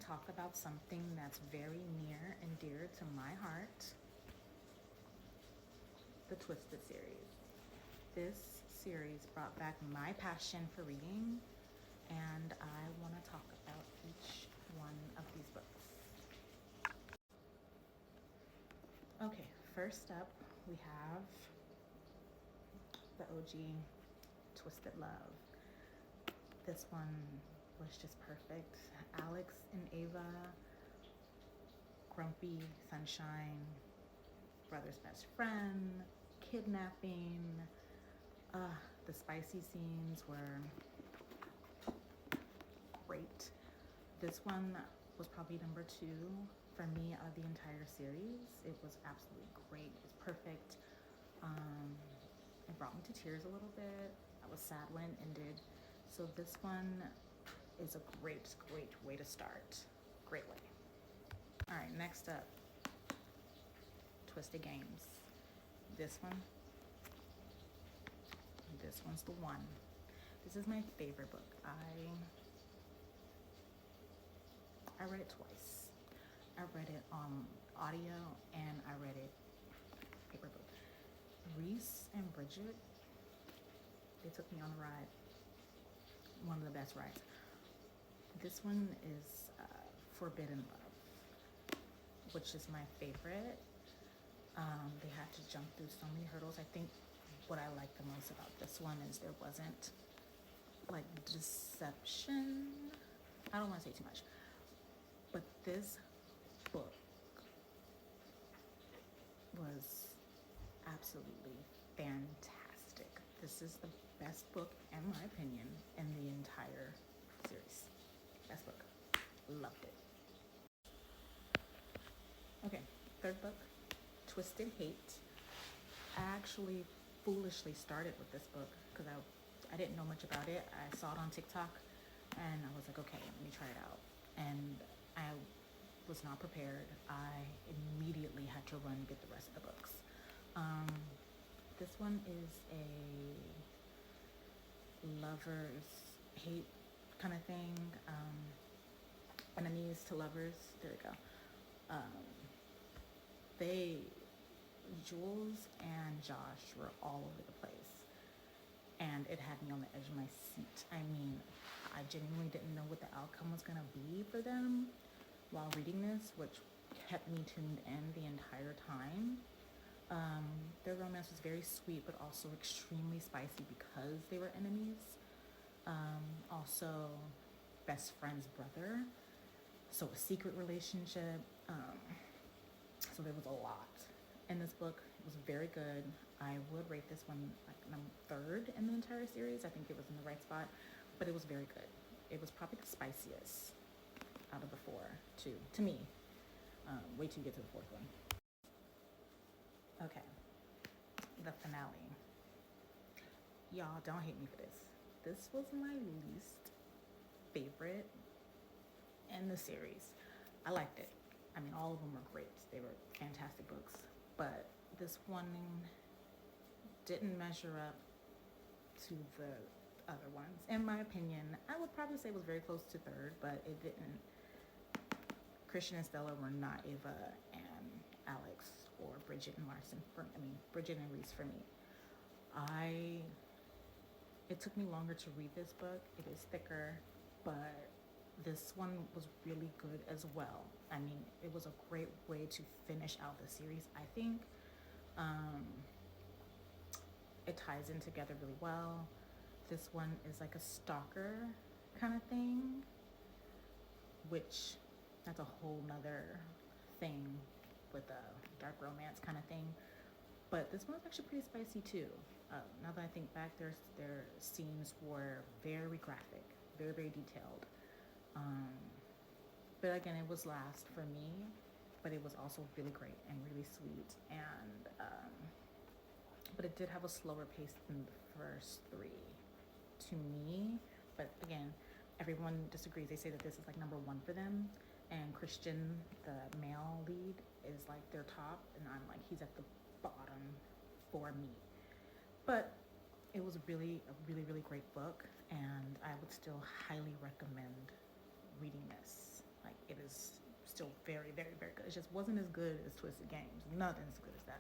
to talk about something that's very near and dear to my heart, the Twisted series. This series brought back my passion for reading, and I want to talk about each one of these books. Okay, first up, we have the OG Twisted Love. This one was just perfect. Alex and Ava, grumpy sunshine, brother's best friend, kidnapping. The spicy scenes were great. This one was probably number 2 for me out of the entire series. It was absolutely great. It was perfect. It brought me to tears a little bit. I was sad when it ended. So this one is a great way to start. Great way. All right, next up, Twisted Games. This one's the one. This is my favorite book. I read it twice. I read it on audio and I read it paper book. Reese and Bridget, they took me on a ride. One of the best rides. This one is Forbidden Love, which is my favorite. They had to jump through so many hurdles. I think what I like the most about this one is there wasn't like deception. I don't want to say too much, but this book was absolutely fantastic. This is the best book, in my opinion, in the entire series. Best book. Loved it. Okay, third book, Twisted Hate. I actually foolishly started with this book because I didn't know much about it. I saw it on TikTok and I was like, okay, let me try it out. And I was not prepared. I immediately had to run and get the rest of the books. This one is a lovers hate kind of thing. Enemies to lovers. There we go. Jules and Josh were all over the place, and it had me on the edge of my seat. I mean, I genuinely didn't know what the outcome was gonna be for them while reading this, which kept me tuned in the entire time. Their romance was very sweet, but also extremely spicy because they were enemies. Also, best friend's brother, so a secret relationship. So there was a lot in this book. It was very good. I would rate this one like number 3rd in the entire series. I think it was in the right spot, but it was very good. It was probably the spiciest out of the 4, too, to me. Wait till you get to the 4th one. Okay, the finale. Y'all don't hate me for this. This was my least favorite in the series. I liked it. I mean, all of them were great. They were fantastic books, but this one didn't measure up to the other ones. In my opinion, I would probably say it was very close to 3rd, but it didn't. Christian and Stella were not Ava and Alex or Bridget and Larson. Bridget and Reese for me. It took me longer to read this book. It is thicker, but this one was really good as well. I mean, it was a great way to finish out the series, I think. It ties in together really well. This one is like a stalker kind of thing, which that's a whole nother thing with a dark romance kind of thing. But this one's actually pretty spicy too. Now that I think back, their scenes were very graphic, very detailed. But again, it was last for me, but it was also really great and really sweet. And but it did have a slower pace than the first 3 to me. But again, everyone disagrees. They say that this is like number 1 for them, and Christian, the male lead, is like their top, and I'm like, he's at the bottom for me. But it was really a really great book, and I would still highly recommend reading this. Like, it very, very, very good. It just wasn't as good as Twisted Games. Nothing as good as that.